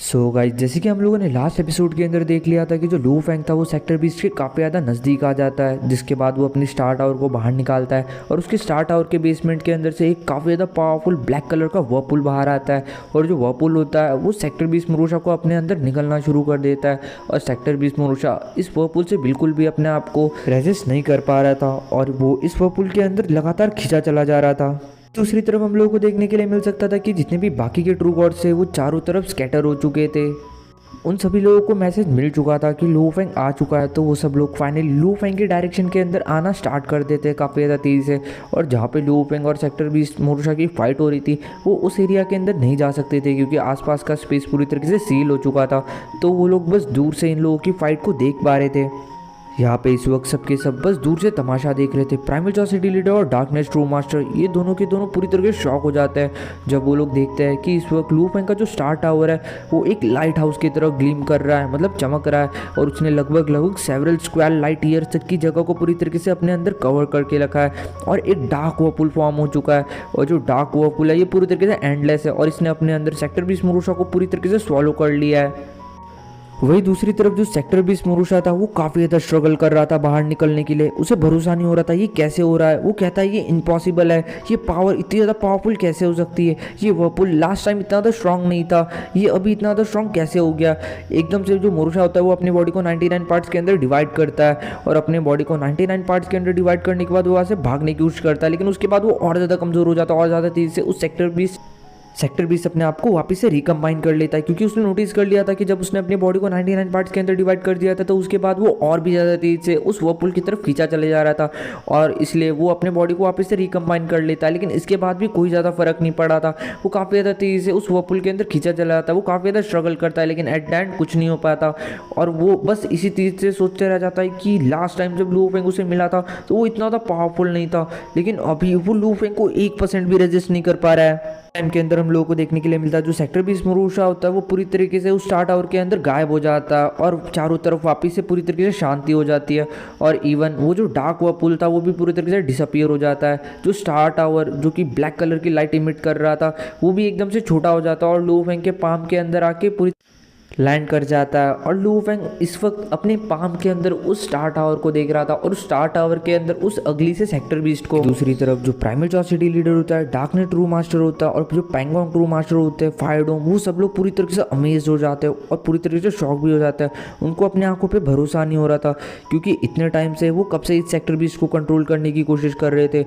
Guys, जैसे कि हम लोगों ने लास्ट एपिसोड के अंदर देख लिया था कि जो लू फैंग था वो सेक्टर 20 के काफ़ी ज़्यादा नज़दीक आ जाता है, जिसके बाद वो अपनी स्टार टावर को बाहर निकालता है और उसके स्टार टावर के बेसमेंट के अंदर से एक काफ़ी ज़्यादा पावरफुल ब्लैक कलर का वर्पुल बाहर आता है। और जो वर्पुल होता है वो सेक्टर 20 मरूशा को अपने अंदर निकलना शुरू कर देता है और सेक्टर 20 मरूशा इस वर्पुल से बिल्कुल भी अपने आप को रेजिस्ट नहीं कर पा रहा था और वो इस वर्पुल के अंदर लगातार खिंचा चला जा रहा था। दूसरी तरफ हम लोगों को देखने के लिए मिल सकता था कि जितने भी बाकी के ट्रू गॉड्स थे वो चारों तरफ स्कैटर हो चुके थे। उन सभी लोगों को मैसेज मिल चुका था कि लू फेंग आ चुका है, तो वो सब लोग फाइनली लू फेंग के डायरेक्शन के अंदर आना स्टार्ट कर देते हैं काफ़ी ज़्यादा तेज़ी से। और जहाँ पे लू फेंग और सेक्टर 20 मोरूशा की फाइट हो रही थी वो उस एरिया के अंदर नहीं जा सकते थे क्योंकि आसपास का स्पेस पूरी तरीके से सील हो चुका था। तो वो लोग बस दूर से इन लोगों की फाइट को देख पा रहे थे। यहाँ पे इस वक्त सबके सब बस दूर से तमाशा देख रहे थे। प्राइमल लीडर और डार्कनेस ट्रू मास्टर ये दोनों के दोनों पूरी तरीके से शॉक हो जाते हैं जब वो लोग देखते हैं कि इस वक्त लू फेंग का जो स्टार टावर है वो एक लाइट हाउस की तरह ग्लीम कर रहा है, मतलब चमक रहा है। और उसने लगभग सेवरल स्क्वायर लाइट ईयर तक की जगह को पूरी तरीके से अपने अंदर कवर करके रखा है और एक डार्क वर्पुल फॉर्म हो चुका है। और जो डार्क वर्पुल है ये पूरी तरीके से एंडलेस है और इसने अपने अंदर सेक्टर 20 मरूशा को पूरी तरीके से स्वॉलो कर लिया है। वही दूसरी तरफ जो सेक्टर 20 मरूशा था वो काफ़ी ज़्यादा स्ट्रगल कर रहा था बाहर निकलने के लिए। उसे भरोसा नहीं हो रहा था ये कैसे हो रहा है। वो कहता है ये इम्पॉसिबल है, ये पावर इतनी ज़्यादा पावरफुल कैसे हो सकती है, ये वर्पुल लास्ट टाइम इतना ज़्यादा स्ट्रांग नहीं था, ये अभी इतना ज़्यादा स्ट्रांग कैसे हो गया। एकदम से जो मरूशा होता है वो अपनी बॉडी को 99 पार्ट्स के अंदर डिवाइड करता है और अपने बॉडी को 99 पार्ट्स के अंदर डिवाइड करने के बाद वो वहाँ से भागने की कोशिश करता है, लेकिन उसके बाद वो और ज़्यादा कमज़ोर हो जाता है और ज़्यादा तेज़ी से उस सेक्टर 20 अपने आप को वापस से रिकम्बाइन कर लेता है क्योंकि उसने नोटिस कर लिया था कि जब उसने अपनी बॉडी को 99 पार्ट्स के अंदर डिवाइड कर दिया था तो उसके बाद वो और भी ज़्यादा तेज़ी से उस वर्पुल की तरफ खींचा चले जा रहा था और इसलिए वो अपने बॉडी को वापस से रिकम्बाइन कर लेता है। लेकिन इसके बाद भी कोई ज़्यादा फर्क नहीं पड़ा था, वो काफ़ी ज़्यादा तेज़ी से उस वर्पुल के अंदर खींचा चला जाता है। वो काफ़ी ज़्यादा स्ट्रगल करता है लेकिन एट द एंड कुछ नहीं हो पाता और वो बस इसी चीज़ से सोचते रह जाता है कि लास्ट टाइम जब लू फेंग उसे मिला था तो वो इतना ज़्यादा पावरफुल नहीं था, लेकिन अभी वो लू फेंग को 1% भी रेजिस्ट नहीं कर पा रहा है। टाइम के अंदर हम लोगों को देखने के लिए मिलता है जो सेक्टर 20 मरूशा होता है वो पूरी तरीके से उस स्टार टावर के अंदर गायब हो जाता है और चारों तरफ वापस से पूरी तरीके से शांति हो जाती है। और इवन वो जो डार्क वर्पुल था वो भी पूरी तरीके से डिसअपियर हो जाता है। जो स्टार टावर जो कि ब्लैक कलर की लाइट इमिट कर रहा था वो भी एकदम से छोटा हो जाता है और लू फेंग के पाम के अंदर आके पूरी लैंड कर जाता है। और लू फेंग इस वक्त अपने पाम के अंदर उस स्टार टावर को देख रहा था और उस स्टार टावर के अंदर उस अगली से सेक्टर 20 को। दूसरी तरफ जो प्राइमल लीडर होता है, डार्कनेट ट्रू मास्टर होता है और जो पैंगोंग ट्रू मास्टर होते हैं, फायरडोम, वो सब लोग पूरी तरीके से अमेज हो जाते हैं और पूरी तरीके से शॉक भी हो जाता है। उनको अपनी आंखों पर भरोसा नहीं हो रहा था क्योंकि इतने टाइम से वो कब से इस सेक्टर 20 को कंट्रोल करने की कोशिश कर रहे थे।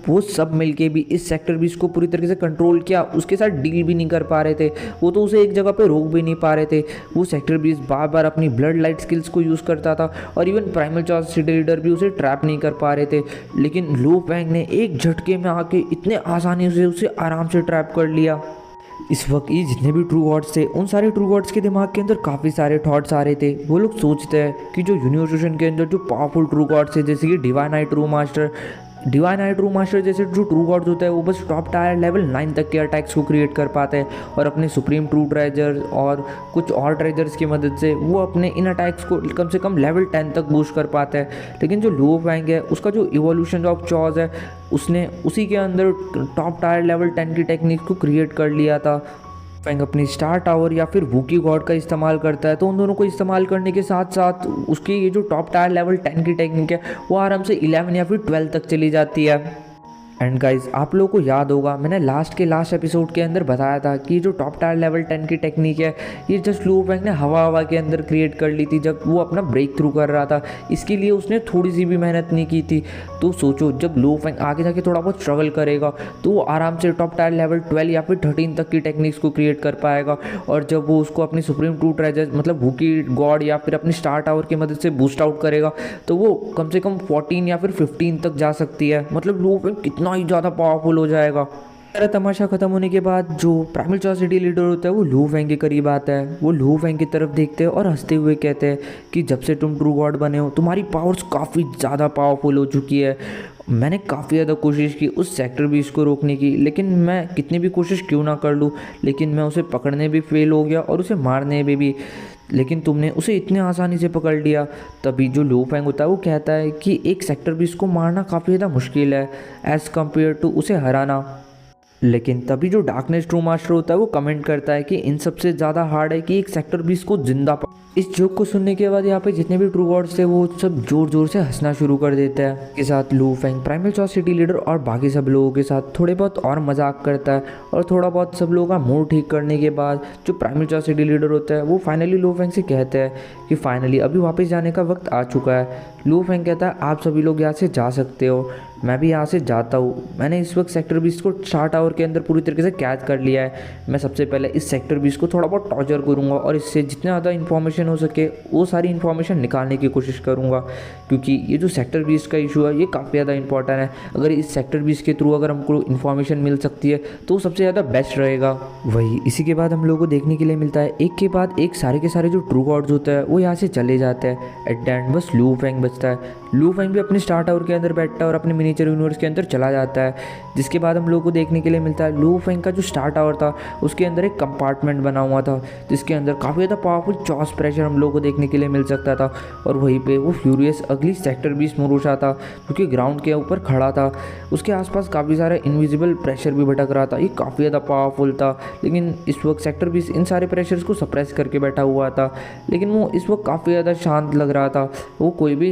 वो सब मिलके भी इस सेक्टर 20 को पूरी तरीके से कंट्रोल किया, उसके साथ डील भी नहीं कर पा रहे थे। वो तो उसे एक जगह पे रोक भी नहीं पा रहे थे। वो सेक्टर 20 बार बार अपनी ब्लड लाइट स्किल्स को यूज़ करता था और इवन प्राइमल लीडर भी उसे ट्रैप नहीं कर पा रहे थे। लेकिन लू फेंग ने एक झटके में आके इतने आसानी से उसे आराम से ट्रैप कर लिया। इस वक्त ये जितने भी ट्रू गॉड्स थे उन सारे ट्रू गॉड्स के दिमाग के अंदर काफ़ी सारे थॉट्स आ रहे थे। वो लोग सोचते हैं कि जो यूनिवर्स के अंदर जो पावरफुल ट्रू गॉड्स है जैसे कि डिवाइन आई ट्रू मास्टर जैसे जो ट्रू गॉड्स होता है वो बस टॉप टायर लेवल 9 तक के अटैक्स को क्रिएट कर पाते हैं और अपने सुप्रीम ट्रू ट्रेजर और कुछ और ट्रेजर्स की मदद से वो अपने इन अटैक्स को कम से कम लेवल 10 तक बूस्ट कर पाते हैं। लेकिन जो लू फेंग है उसका जो इवोल्यूशन ऑफ चॉज है उसने उसी के अंदर टॉप टायर लेवल 10 की टेक्निक को क्रिएट कर लिया था। फेंग अपनी स्टार टावर या फिर वूकी गॉड का इस्तेमाल करता है, तो उन दोनों को इस्तेमाल करने के साथ साथ उसकी ये जो टॉप टायर लेवल 10 की टेक्निक है वो आराम से 11 या फिर 12 तक चली जाती है। एंड गाइज आप लोगों को याद होगा मैंने लास्ट एपिसोड के अंदर बताया था कि जो टॉप टायर लेवल 10 की टेक्निक है ये जस्ट लू फेंग ने हवा के अंदर क्रिएट कर ली थी जब वो अपना ब्रेक थ्रू कर रहा था। इसके लिए उसने थोड़ी सी भी मेहनत नहीं की थी। तो सोचो जब लू फेंग आगे जाके थोड़ा बहुत स्ट्रगल करेगा तो वो आराम से टॉप टायर लेवल 12 या फिर 13 तक की टेक्निक्स को क्रिएट कर पाएगा और जब वो उसको अपनी सुप्रीम ट्रू ट्रेजर मतलब वूकी गॉड या फिर अपनी स्टार टावर की मदद से बूस्ट आउट करेगा तो वो कम से कम 14 या फिर 15 तक जा सकती है। मतलब लू फेंग कितना ही ज़्यादा पावरफुल हो जाएगा। सारा तमाशा खत्म होने के बाद जो प्राइमल लीडर होता है वो लू फेंग के करीब आता है। वो लू फेंग की तरफ देखते हैं और हंसते हुए कहते हैं कि जब से तुम ट्रू गॉड बने हो तुम्हारी पावर्स काफ़ी ज़्यादा पावरफुल हो चुकी है। मैंने काफ़ी ज़्यादा कोशिश की उस सेक्टर 20 को रोकने की, लेकिन मैं कितनी भी कोशिश क्यों ना कर लूँ लेकिन मैं उसे पकड़ने भी फेल हो गया और उसे मारने में भी। लेकिन तुमने उसे इतने आसानी से पकड़ लिया। तभी जो लू फेंग होता है वो कहता है कि एक सेक्टर 20 को मारना काफ़ी ज़्यादा मुश्किल है एज़ कम्पेयर टू उसे हराना। लेकिन तभी जो डार्कनेस ट्रू मास्टर होता है वो कमेंट करता है कि इन सबसे ज़्यादा हार्ड है कि एक सेक्टर 20 को जिंदा इस जोक को सुनने के बाद यहाँ पे जितने भी ट्रू गॉड्स थे वो सब जोर जोर से हंसना शुरू कर देते हैं। के साथ Lu Feng primal Chao city leader और बाकी सब लोगों के साथ थोड़े बहुत और मजाक करता है और थोड़ा बहुत सब लोगों का मूड ठीक करने के बाद जो प्राइमल चॉ सिटी लीडर होता है वो फाइनली लू फेंग से कहते हैं कि फाइनली अभी वापस जाने का वक्त आ चुका है। लू फेंग कहता है आप सभी लोग यहाँ से जा सकते हो, मैं भी यहाँ से जाता हूँ। मैंने इस वक्त सेक्टर 20 को 60 आवर के अंदर पूरी तरीके से कैद कर लिया है। मैं सबसे पहले इस सेक्टर 20 को थोड़ा बहुत टॉर्चर करूँगा और इससे जितने ज़्यादा इन्फॉर्मेशन हो सके वो सारी इन्फॉर्मेशन निकालने की कोशिश करूँगा, क्योंकि ये जो सेक्टर 20 का इशू है ये काफ़ी ज़्यादा इंपॉर्टेंट है। अगर इस सेक्टर 20 के थ्रू अगर हमको इन्फॉर्मेशन मिल सकती है तो सबसे ज़्यादा बेस्ट रहेगा। वही इसी के बाद हम लोग को देखने के लिए मिलता है एक के बाद एक सारे के सारे जो ट्रू गॉड्स होते हैं वो यहाँ से चले जाते हैं। एट द एंड बस लू फेंग बचता है। लू फेंग भी अपने स्टार टावर के अंदर बैठता है और अपने मिनीचर यूनिवर्स के अंदर चला जाता है, जिसके बाद हम लोग को देखने के लिए मिलता है लू फेंग का जो स्टार टावर था उसके अंदर एक कंपार्टमेंट बना हुआ था जिसके अंदर काफ़ी ज़्यादा पावरफुल चॉस प्रेशर हम लोग को देखने के लिए मिल सकता था। और वहीं पे वो फ्यूरियस अगली सेक्टर 20 मोरूशा था जो कि ग्राउंड के ऊपर खड़ा था। उसके आसपास काफ़ी सारा इनविजिबल प्रेशर भी भटक रहा था। ये काफ़ी ज़्यादा पावरफुल था, लेकिन इस वक्त सेक्टर 20 इन सारे प्रेशर्स को सप्रेस करके बैठा हुआ था। लेकिन वो इस वक्त काफ़ी ज़्यादा शांत लग रहा था। वो कोई भी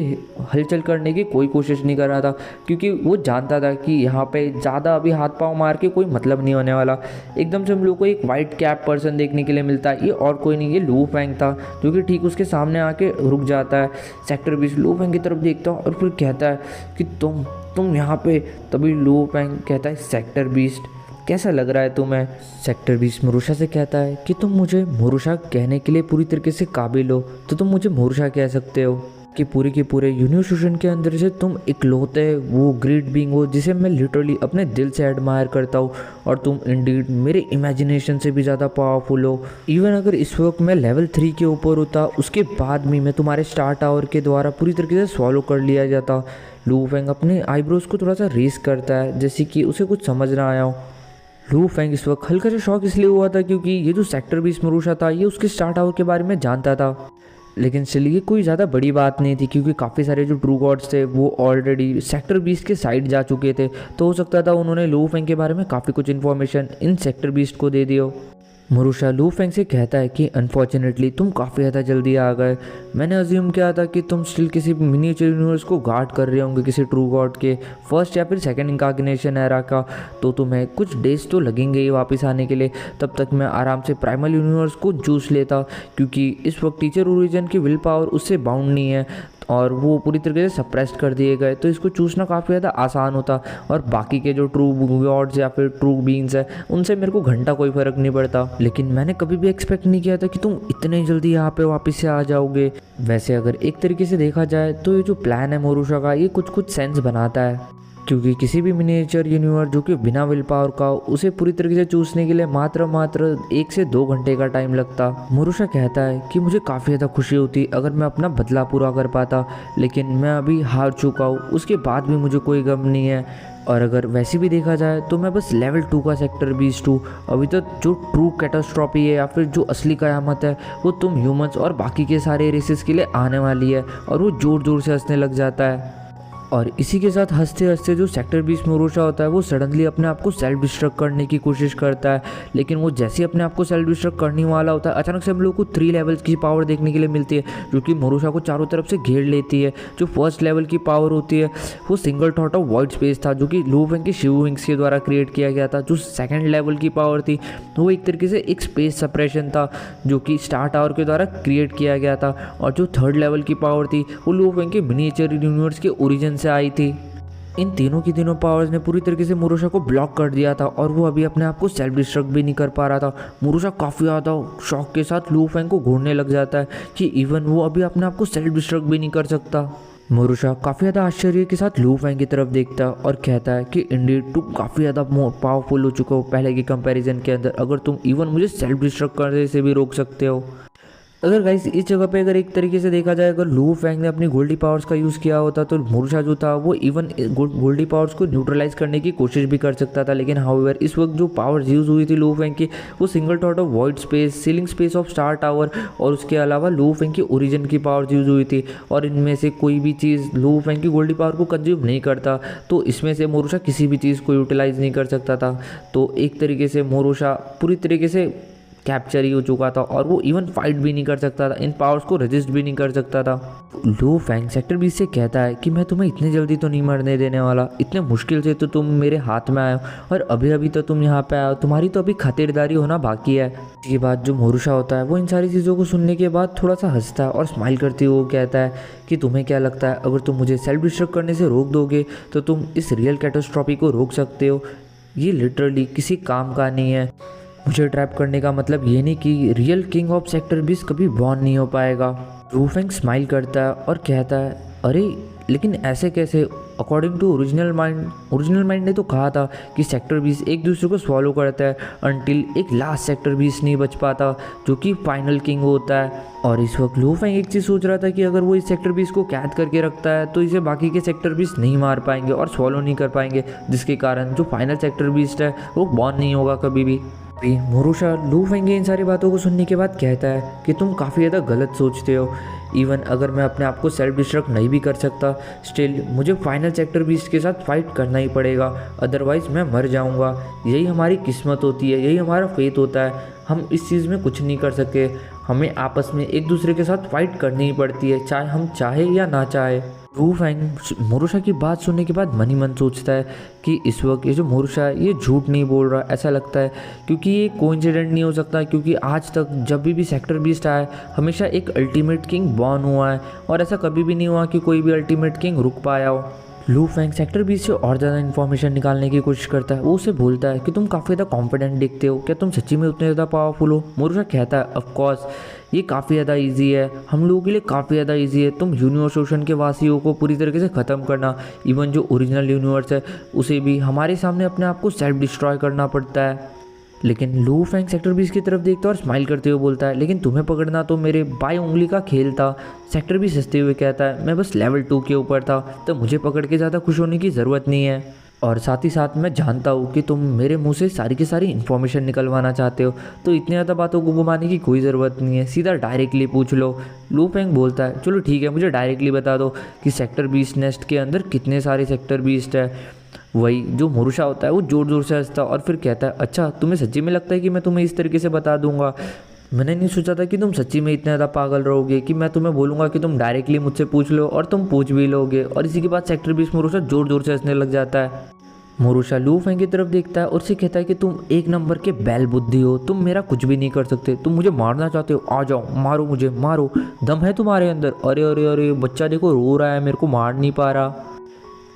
हलचल करने की कोई कोशिश नहीं कर रहा था, क्योंकि वो जानता था कि यहाँ पे ज़्यादा अभी हाथ पाँव मार के कोई मतलब नहीं होने वाला। एकदम से हम लोग को एक वाइट कैप पर्सन देखने के लिए मिलता है। ये और कोई नहीं, ये लू फेंग था जो कि ठीक उसके सामने आके रुक जाता है। सेक्टर 20 लू फेंग की तरफ देखता है और फिर कहता है कि तुम यहाँ पे। तभी लू फेंग कहता है सेक्टर 20 कैसा लग रहा है तुम्हें? सेक्टर 20 मोरूशा से कहता है कि तुम मुझे मोरूशा कहने के लिए पूरी तरीके से काबिल हो तो तुम मुझे मोरूशा कह सकते हो। कि पूरे यूनिवर्सिटी के अंदर से तुम इकलौते वो ग्रेट बीइंग हो जिसे मैं लिटरली अपने दिल से एडमायर करता हूँ, और तुम इंडीड मेरे इमेजिनेशन से भी ज़्यादा पावरफुल हो। इवन अगर इस वक्त मैं लेवल 3 के ऊपर होता उसके बाद भी मैं तुम्हारे स्टार टावर के द्वारा पूरी तरीके से सॉल्व कर लिया जाता। लू फेंग अपने आईब्रोज को थोड़ा सा रेस करता है जैसे कि उसे कुछ समझ ना आया हो। लू फेंग इस वक्त हल्का सा शॉक इसलिए हुआ था क्योंकि ये जो सेक्टर 20 मोरूशा था ये उसके स्टार टावर के बारे में जानता था, लेकिन चलिए कोई ज़्यादा बड़ी बात नहीं थी क्योंकि काफ़ी सारे जो ट्रू गॉड्स थे वो ऑलरेडी सेक्टर 20 के साइड जा चुके थे। तो हो सकता था उन्होंने लू फेंग के बारे में काफ़ी कुछ इन्फॉर्मेशन इन सेक्टर 20 को दे दियो। मोरूशा लू फेंग से कहता है कि अनफॉर्चुनेटली तुम काफ़ी ज़्यादा जल्दी आ गए। मैंने अज्यूम किया था कि तुम स्टिल किसी मिनिएचर यूनिवर्स को गार्ड कर रहे होंगे, किसी ट्रू गॉड के फर्स्ट या फिर सेकंड इनकार्नेशन एरा का, तो तुम्हें कुछ डेज तो लगेंगे ही वापस आने के लिए। तब तक मैं आराम से प्राइमल यूनिवर्स को चूस लेता, क्योंकि इस वक्त टीचर ओरिजिन की विल पावर उससे बाउंड नहीं है और वो पूरी तरीके से सप्रेस्ड कर दिए गए, तो इसको चूसना काफ़ी ज़्यादा आसान होता। और बाकी के जो ट्रू गॉड्स या फिर ट्रू बीइंग्स है उनसे मेरे को घंटा कोई फ़र्क नहीं पड़ता। लेकिन मैंने कभी भी एक्सपेक्ट नहीं किया था कि तुम इतने जल्दी यहाँ पे वापस से आ जाओगे। वैसे अगर एक तरीके से देखा जाए तो ये जो प्लान है मोरूशा का ये कुछ सेंस बनाता है, क्योंकि किसी भी मिनिएचर यूनिवर्स जो कि बिना विल पावर का उसे पूरी तरीके से चूसने के लिए मात्र 1 से 2 घंटे का टाइम लगता। मोरूशा कहता है कि मुझे काफ़ी ज़्यादा खुशी होती अगर मैं अपना बदला पूरा कर पाता, लेकिन मैं अभी हार चुका हूँ, उसके बाद भी मुझे कोई गम नहीं है। और अगर वैसे भी देखा जाए तो मैं बस लेवल 2 का सेक्टर 20 2 अभी तक जो ट्रू कैटास्ट्रॉफी है या फिर जो असली क़यामत है वो तुम ह्यूमंस और बाकी के सारे रेसेस के लिए आने वाली है। और वो ज़ोर ज़ोर से हंसने लग जाता है। और इसी के साथ हंसते हंसते जो सेक्टर 20 मोरूशा होता है वो सडनली अपने आप को सेल्फ डिस्ट्रक्ट करने की कोशिश करता है। लेकिन वो जैसे अपने आप को सेल्फ डिस्ट्रक्ट करने वाला होता है अचानक से हम लोग को 3 लेवल्स की पावर देखने के लिए मिलती है जो कि मोरूशा को चारों तरफ से घेर लेती है। जो फर्स्ट लेवल की पावर होती है वो single thought of white space था जो कि लू फेंग के शिव विंग्स के द्वारा क्रिएट किया गया था। जो सेकेंड लेवल की पावर थी वो एक तरीके से एक स्पेस सप्रेशन था जो कि स्टार टावर के द्वारा क्रिएट किया गया था। और जो थर्ड लेवल की पावर थी वो लू फेंग के मिनिएचर यूनिवर्स के ओरिजिन से आई थी। इन तीनों पावर्स ने पूरी तरीके से मोरूशा को ब्लॉक कर दिया था और वो अभी अपने आप को सेल्फ डिस्ट्रक्ट भी नहीं कर पा रहा था। मोरूशा काफ़ी ज़्यादा शॉक के साथ लू फेंग को घूरने लग जाता है कि इवन वो अभी अपने आप को सेल्फ डिस्ट्रक्ट भी नहीं कर सकता। मोरूशा काफ़ी ज़्यादा आश्चर्य के साथ लू फेंग की तरफ देखता है और कहता है कि इंडीड तुम काफ़ी ज़्यादा पावरफुल हो चुके हो पहले के कंपैरिजन के अंदर, अगर तुम इवन मुझे सेल्फ डिस्ट्रक्ट करने से भी रोक सकते हो। अगर गाइस इस जगह पे अगर एक तरीके से देखा जाए, अगर लू फैंग ने अपनी गोल्डी पावर्स का यूज़ किया होता तो मोरुशा जो था वो इवन गोल्डी पावर्स को न्यूट्रलाइज करने की कोशिश भी कर सकता था। लेकिन हाउएवर इस वक्त जो पावर्स यूज़ हुई थी लू फैंग की, वो single thought of void space, ceiling space of star tower और उसके अलावा लू फैंग की ओरिजिन की पावर्स यूज़ हुई थी। और इनमें से कोई भी चीज़ लू फैंग की गोल्डी पावर को कंज्यूम नहीं करता, तो इसमें से मोरुशा किसी भी चीज़ को यूटिलाइज नहीं कर सकता था। तो एक तरीके से मोरुशा पूरी तरीके से कैप्चर ही हो चुका था और वो इवन फाइट भी नहीं कर सकता था, इन पावर्स को रेजिस्ट भी नहीं कर सकता था। लू फैंग सेक्टर 20 से कहता है कि मैं तुम्हें इतनी जल्दी तो नहीं मरने देने वाला, इतने मुश्किल से तो तुम मेरे हाथ में आए हो और अभी अभी तो तुम यहाँ पे आए हो, तुम्हारी तो अभी खातिरदारी होना बाकी है। ये बात जो मोरुशा होता है वो इन सारी चीज़ों को सुनने के बाद थोड़ा सा हंसता है और स्माइल करते हुए वो कहता है कि तुम्हें क्या लगता है अगर तुम मुझे सेल्फ डिस्ट्रक्ट करने से रोक दोगे तो तुम इस रियल कैटास्ट्रॉफी को रोक सकते हो। ये लिटरली किसी काम का नहीं है। मुझे ट्रैप करने का मतलब ये नहीं कि रियल किंग ऑफ सेक्टर 20 कभी बॉर्न नहीं हो पाएगा। लू फैंग स्माइल करता है और कहता है अरे लेकिन ऐसे कैसे, अकॉर्डिंग टू ओरिजिनल माइंड ने तो कहा था कि सेक्टर 20 एक दूसरे को स्वॉलो करता है अनटिल एक लास्ट सेक्टर 20 नहीं बच पाता जो कि फाइनल किंग होता है। और इस वक्त लू फैंग एक चीज़ सोच रहा था कि अगर वो इस सेक्टर 20 को कैद करके रखता है तो इसे बाकी के सेक्टर 20 नहीं मार पाएंगे और स्वॉलो नहीं कर पाएंगे, जिसके कारण जो फाइनल सेक्टर 20 है वो बॉर्न नहीं होगा कभी भी। मोरुशा लू फैंग की इन सारी बातों को सुनने के बाद कहता है कि तुम काफ़ी ज़्यादा गलत सोचते हो। इवन अगर मैं अपने आप को सेल्फ डिस्ट्रक्ट नहीं भी कर सकता, स्टिल मुझे फाइनल सेक्टर 20 के साथ फाइट करना ही पड़ेगा, अदरवाइज़ मैं मर जाऊंगा। यही हमारी किस्मत होती है, यही हमारा फेथ होता है। हम इस चीज़ में कुछ नहीं कर सके, हमें आपस में एक दूसरे के साथ फाइट करनी ही पड़ती है, चाहे हम चाहे या ना चाहे। लू फैंग मोरुशा की बात सुनने के बाद मन ही मन सोचता है कि इस वक्त ये जो मोरुशा है ये झूठ नहीं बोल रहा, ऐसा लगता है क्योंकि ये कोइंसिडेंट नहीं हो सकता, क्योंकि आज तक जब भी सेक्टर 20 आया हमेशा एक अल्टीमेट किंग बॉर्न हुआ है और ऐसा कभी भी नहीं हुआ कि कोई भी अल्टीमेट किंग रुक पाया हो। लू फैंग सेक्टर 20 से और ज़्यादा इन्फॉर्मेशन निकालने की कोशिश करता है। वो उसे बोलता है कि तुम काफ़ी ज़्यादा कॉन्फिडेंट दिखते हो, क्या तुम सच्ची में उतने ज़्यादा पावरफुल हो? मोरुशा कहता है ऑफ कोर्स ये काफ़ी ज़्यादा इजी है, हम लोगों के लिए काफ़ी ज़्यादा इजी है। तुम यूनिवर्स ओशन के वासियों को पूरी तरीके से ख़त्म करना, इवन जो ओरिजिनल यूनिवर्स है उसे भी हमारे सामने अपने आप को सेल्फ डिस्ट्रॉय करना पड़ता है। लेकिन लू फैंग सेक्टर 20 की तरफ देखता है और स्माइल करते हुए बोलता है लेकिन तुम्हें पकड़ना तो मेरे बाई उंगली का खेल था। सेक्टर 20 हंसते हुए कहता है मैं बस लेवल 2 के ऊपर था, तो मुझे पकड़ के ज़्यादा खुश होने की ज़रूरत नहीं है। और साथ ही साथ मैं जानता हूँ कि तुम मेरे मुंह से सारी की सारी इन्फॉर्मेशन निकलवाना चाहते हो, तो इतनी ज़्यादा बातों को घुमाने की कोई ज़रूरत नहीं है, सीधा डायरेक्टली पूछ लो। लू फैंग बोलता है चलो ठीक है, मुझे डायरेक्टली बता दो कि सेक्टर 20 नेस्ट के अंदर कितने सारे सेक्टर 20 है। वही जो मोरुशा होता है वो ज़ोर ज़ोर से हंसता और फिर कहता है अच्छा तुम्हें सच्ची में लगता है कि मैं तुम्हें इस तरीके से बता दूंगा? मैंने नहीं सोचा था कि तुम सच्ची में इतने ज़्यादा पागल रहोगे कि मैं तुम्हें बोलूँगा कि तुम डायरेक्टली मुझसे पूछ लो और तुम पूछ भी लोगे। और इसी के बाद सेक्टर 20 मोरुशा ज़ोर ज़ोर से हंसने लग जाता है। मोरुशा लू फैंग की तरफ देखता है और उसे कहता है कि तुम एक नंबर के बैल बुद्धि हो, तुम मेरा कुछ भी नहीं कर सकते, तुम मुझे मारना चाहते हो, आ जाओ मारो मुझे मारो, दम है तुम्हारे अंदर। अरे अरे अरे बच्चा देखो रो रहा है, मेरे को मार नहीं पा रहा।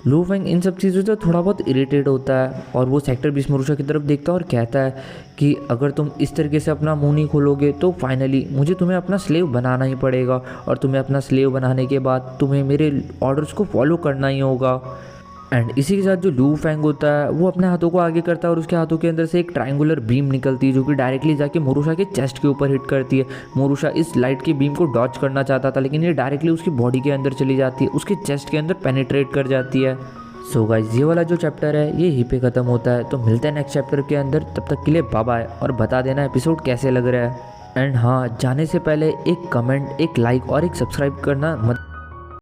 लू फैंग इन सब चीज़ों से थोड़ा बहुत इरिटेट होता है और वो सेक्टर 20 मोरुशा की तरफ देखता है और कहता है कि अगर तुम इस तरीके से अपना मुंह नहीं खोलोगे तो फाइनली मुझे तुम्हें अपना स्लेव बनाना ही पड़ेगा, और तुम्हें अपना स्लेव बनाने के बाद तुम्हें मेरे ऑर्डर्स को फॉलो करना ही होगा। एंड इसी के साथ जो लू फैंग होता है वो अपने हाथों को आगे करता है और उसके हाथों के अंदर से एक ट्रायंगुलर बीम निकलती है जो कि डायरेक्टली जाके मोरुशा के चेस्ट के ऊपर हिट करती है। मोरुशा इस लाइट की बीम को डॉच करना चाहता था लेकिन ये डायरेक्टली उसकी बॉडी के अंदर चली जाती है, उसके चेस्ट के अंदर पेनिट्रेट कर जाती है। सो गाइस ये वाला जो चैप्टर है ये यहीं पे ख़त्म होता है, तो मिलते हैं नेक्स्ट चैप्टर के अंदर। तब तक के लिए बाय बाय और बता देना एपिसोड कैसे लग रहा है। एंड हाँ, जाने से पहले एक कमेंट, एक लाइक और एक सब्सक्राइब करना मत